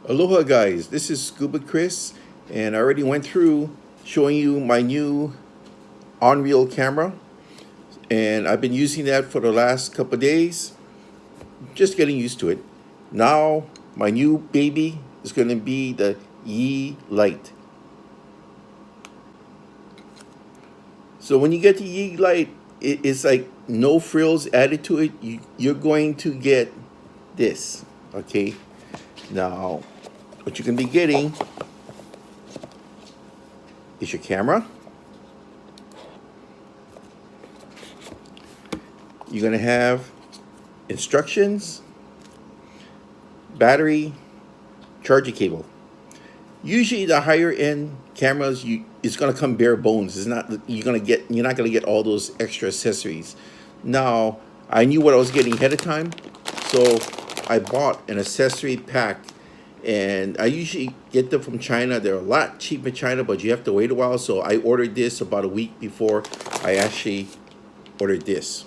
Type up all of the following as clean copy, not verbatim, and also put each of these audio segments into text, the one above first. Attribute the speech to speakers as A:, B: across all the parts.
A: Aloha guys, this is Scuba Chris, and I already went through showing you my new OnReal camera, and I've been using that for the last couple of days, just getting used to it. Now my new baby is going to be the Yi Lite. So when you get the Yi Lite, it's like no frills added to it. You're going to get this, okay? Now, what you're going to be getting is your camera. You're going to have instructions, battery, charger cable. Usually the higher end cameras, it's going to come bare bones. It's not you're not going to get all those extra accessories. Now, I knew what I was getting ahead of time, so I bought an accessory pack, and I usually get them from China. They're a lot cheaper in China, but you have to wait a while. So I ordered this about a week before I actually ordered this.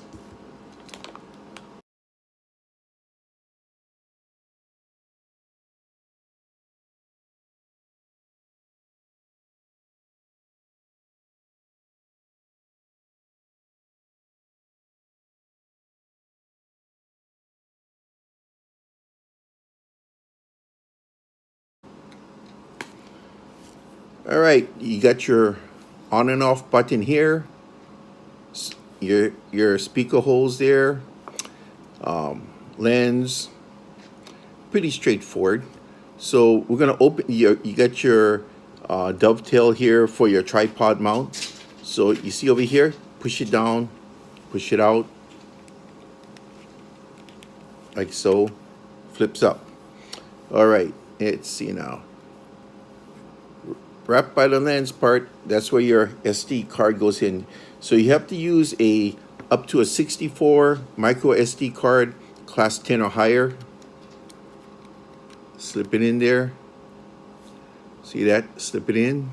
A: All right, you got your on and off button here, your speaker holes there, lens, pretty straightforward. So we're gonna open, you got your dovetail here for your tripod mount. So you see over here, push it down, push it out, like so, flips up. All right, let's see now. Wrapped by the lens part, that's where your SD card goes in. So you have to use up to a 64 micro SD card, class 10 or higher. Slip it in there. See that? Slip it in.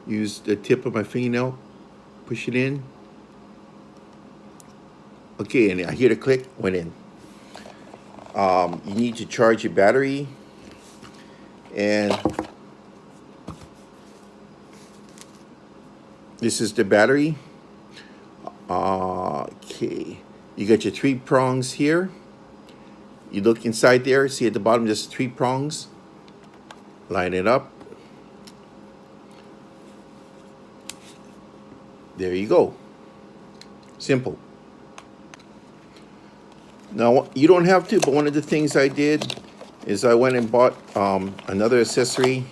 A: Use the tip of my fingernail, push it in. Okay, and I hear the click, went in. You need to charge your battery, and this is the battery. Okay, you got your 3 prongs here. You look inside there, see at the bottom there's 3 prongs. Line it up. There you go. Simple. Now, you don't have to, but one of the things I did is I went and bought another accessory.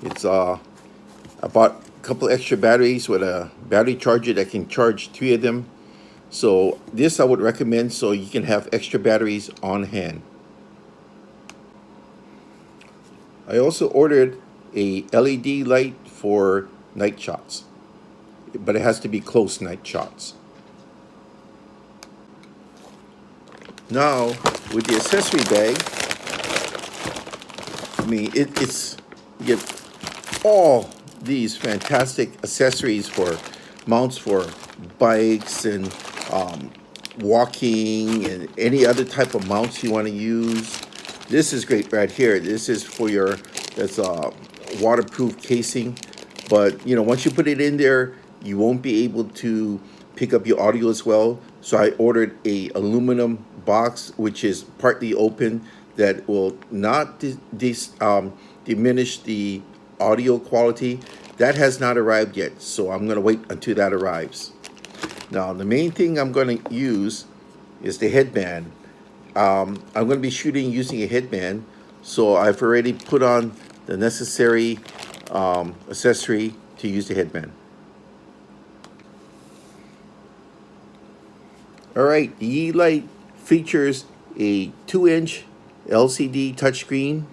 A: It's I bought a couple extra batteries with a battery charger that can charge 3 of them. So this I would recommend so you can have extra batteries on hand. I also ordered a LED light for night shots, but it has to be close night shots. Now, with the accessory bag, I mean, it's you get all these fantastic accessories for mounts for bikes and walking and any other type of mounts you want to use. This is great right here. This is for that's waterproof casing. But, you know, once you put it in there, you won't be able to pick up your audio as well. So I ordered a aluminum box, which is partly open, that will not diminish the audio quality. That has not arrived yet, so I'm going to wait until that arrives. Now, the main thing I'm going to use is the headband. I'm going to be shooting using a headband, so I've already put on the necessary accessory to use the headband. All right, the Yi Lite features a 2-inch LCD touchscreen.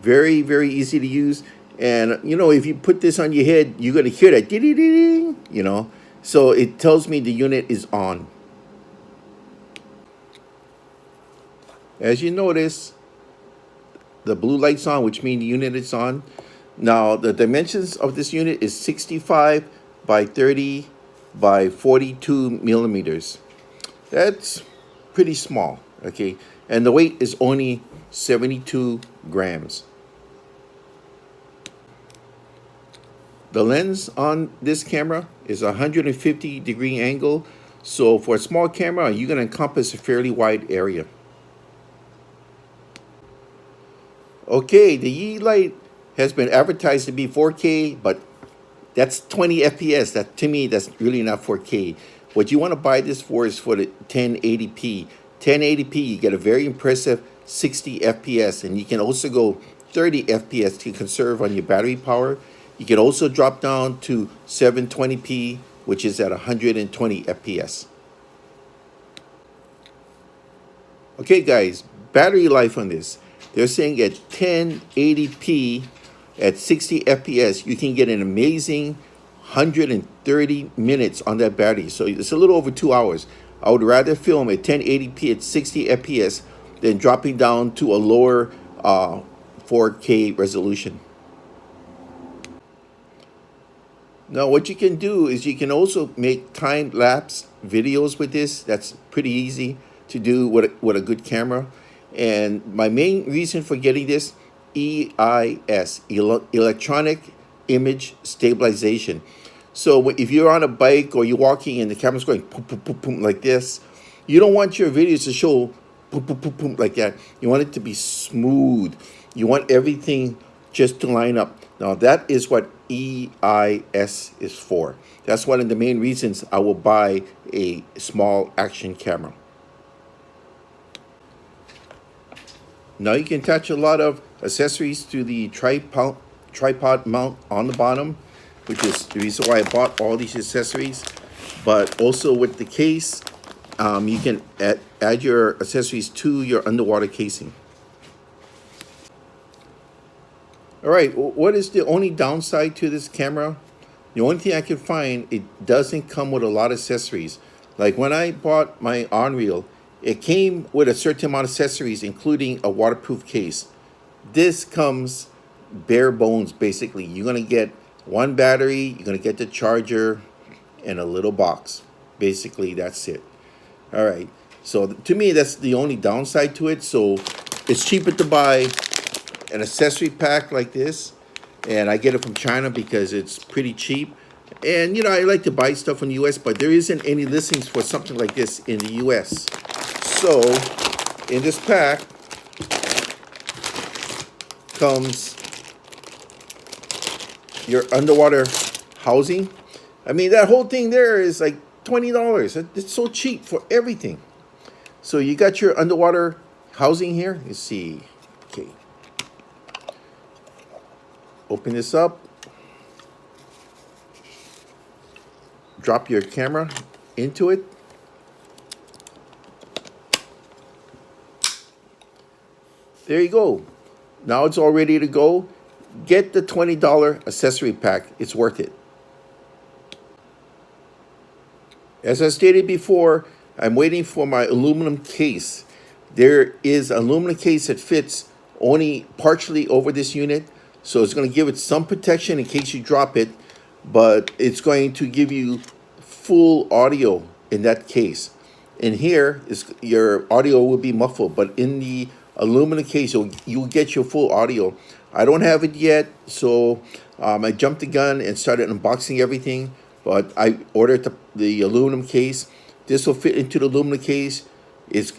A: Very, very easy to use. And, you know, if you put this on your head, you're going to hear that ding, you know. So it tells me the unit is on. As you notice, the blue light's on, which means the unit is on. Now, the dimensions of this unit is 65 by 30 by 42 millimeters. That's pretty small, okay? And the weight is only 72 grams. The lens on this camera is a 150-degree angle, so for a small camera, you're going to encompass a fairly wide area. Okay, the Yi Lite has been advertised to be 4K, but that's 20 FPS. That, to me, that's really not 4K. What you want to buy this for is for the 1080p. 1080p, you get a very impressive 60 FPS, and you can also go 30 FPS to conserve on your battery power. You can also drop down to 720p, which is at 120 FPS. Okay, guys, battery life on this. They're saying at 1080p at 60 FPS, you can get an amazing 130 minutes on that battery. So it's a little over 2 hours. I would rather film at 1080p at 60 FPS than dropping down to a lower 4K resolution. Now, what you can do is you can also make time-lapse videos with this. That's pretty easy to do with a good camera. And my main reason for getting this, EIS, Electronic Image Stabilization. So if you're on a bike or you're walking and the camera's going boom, boom, boom, boom, like this, you don't want your videos to show boom, boom, boom, boom, like that. You want it to be smooth. You want everything just to line up. Now, that is what EIS is for. That's one of the main reasons I will buy a small action camera. Now you can attach a lot of accessories to the tripod mount on the bottom, which is the reason why I bought all these accessories. But also with the case, you can add your accessories to your underwater casing. All right, what is the only downside to this camera? The only thing I can find, it doesn't come with a lot of accessories. Like when I bought my OnReal, it came with a certain amount of accessories, including a waterproof case. This comes bare bones, basically. You're gonna get one battery, you're gonna get the charger, and a little box. Basically, that's it. All right, so to me, that's the only downside to it. So it's cheaper to buy an accessory pack like this, and I get it from China because it's pretty cheap. And you know, I like to buy stuff from the US, but there isn't any listings for something like this in the US. So in this pack comes your underwater housing. I mean, that whole thing there is like $20. It's so cheap for everything. So you got your underwater housing here. You see, okay. Open this up. Drop your camera into it. There you go. Now it's all ready to go. Get the $20 accessory pack. It's worth it. As I stated before, I'm waiting for my aluminum case. There is an aluminum case that fits only partially over this unit. So it's going to give it some protection in case you drop it, but it's going to give you full audio in that case. In here, your audio will be muffled, but in the aluminum case, you'll get your full audio. I don't have it yet, so I jumped the gun and started unboxing everything, but I ordered the aluminum case. This will fit into the aluminum case. It's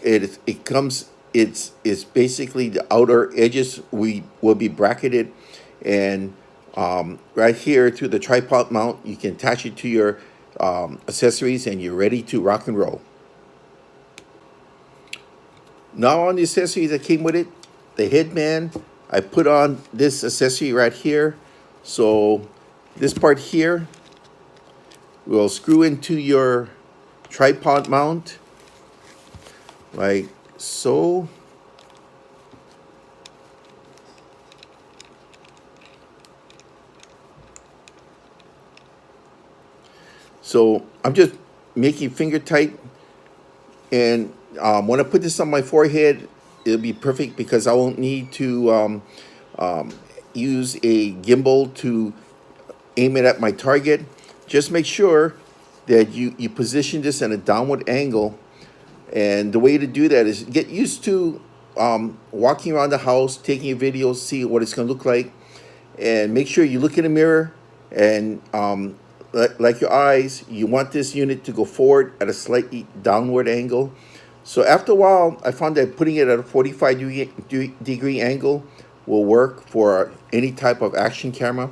A: basically the outer edges will be bracketed, and right here through the tripod mount, you can attach it to your accessories, and you're ready to rock and roll. Now on the accessories that came with it, the headband, I put on this accessory right here. So this part here will screw into your tripod mount like so. So I'm just making finger tight, and when I put this on my forehead, it'll be perfect because I won't need to use a gimbal to aim it at my target. Just make sure that you position this at a downward angle. And the way to do that is get used to walking around the house, taking a video, see what it's going to look like, and make sure you look in the mirror and like your eyes, you want this unit to go forward at a slightly downward angle. So after a while, I found that putting it at a 45-degree angle will work for any type of action camera.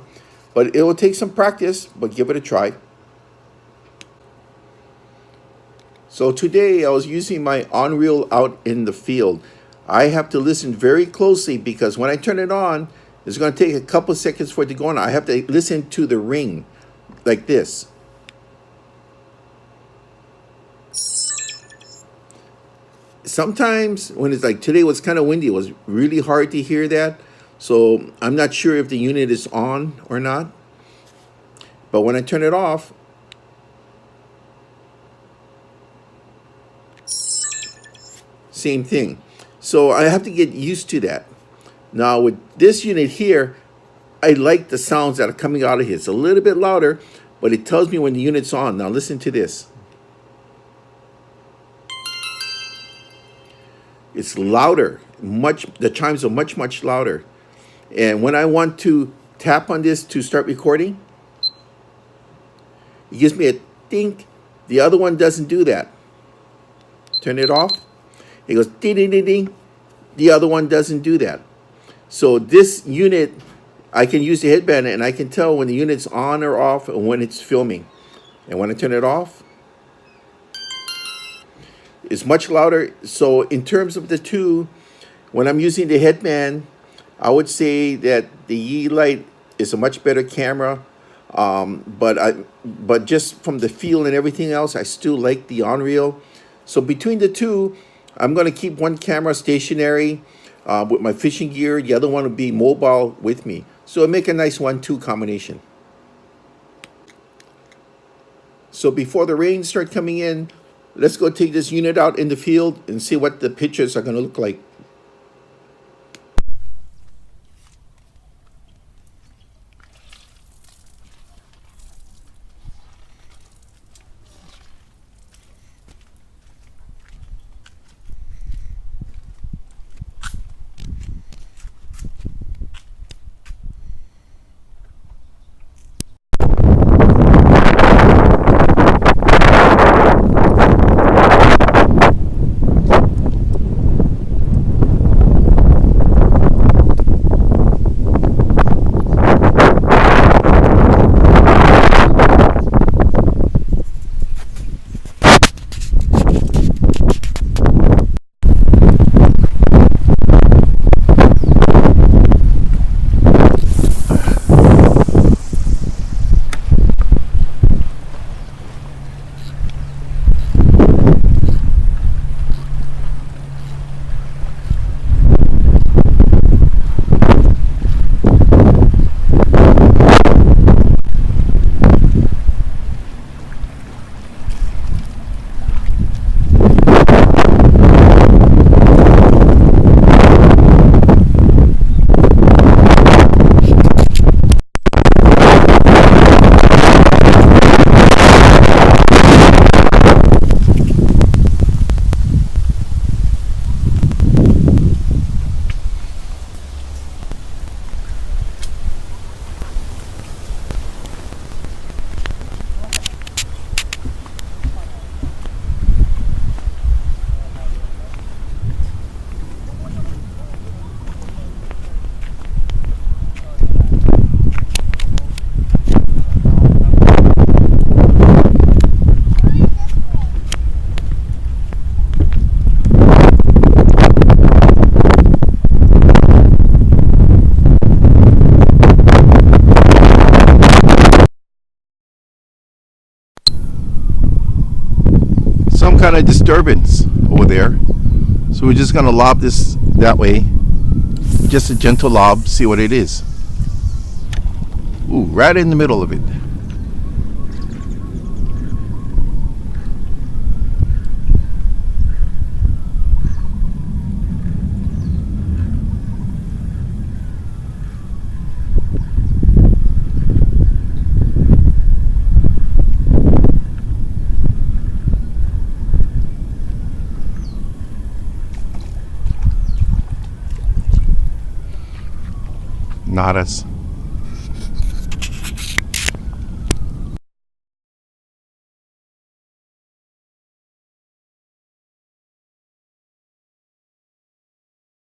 A: But it will take some practice, but give it a try. So today I was using my OnReal out in the field. I have to listen very closely because when I turn it on, it's going to take a couple seconds for it to go on. I have to listen to the ring like this. Sometimes when it's like today was kind of windy, it was really hard to hear that. So I'm not sure if the unit is on or not. But when I turn it off, same thing. So I have to get used to that. Now with this unit here, I like the sounds that are coming out of here. It's a little bit louder, but it tells me when the unit's on. Now listen to this. It's louder. The chimes are much, much louder. And when I want to tap on this to start recording, it gives me a ding. The other one doesn't do that. Turn it off. It goes ding, ding, ding, ding. The other one doesn't do that. So this unit, I can use the headband and I can tell when the unit's on or off and when it's filming. And when I turn it off, it's much louder. So in terms of the two, when I'm using the headband, I would say that the Yi Lite is a much better camera. But just from the feel and everything else, I still like the OnReal. So between the two, I'm going to keep one camera stationary with my fishing gear. The other one will be mobile with me. So it'll make a nice 1-2 combination. So before the rain starts coming in, let's go take this unit out in the field and see what the pictures are going to look like. Some kind of disturbance over there, so we're just gonna lob this that way, just a gentle lob, see what it is. Ooh, right in the middle of it.
B: not as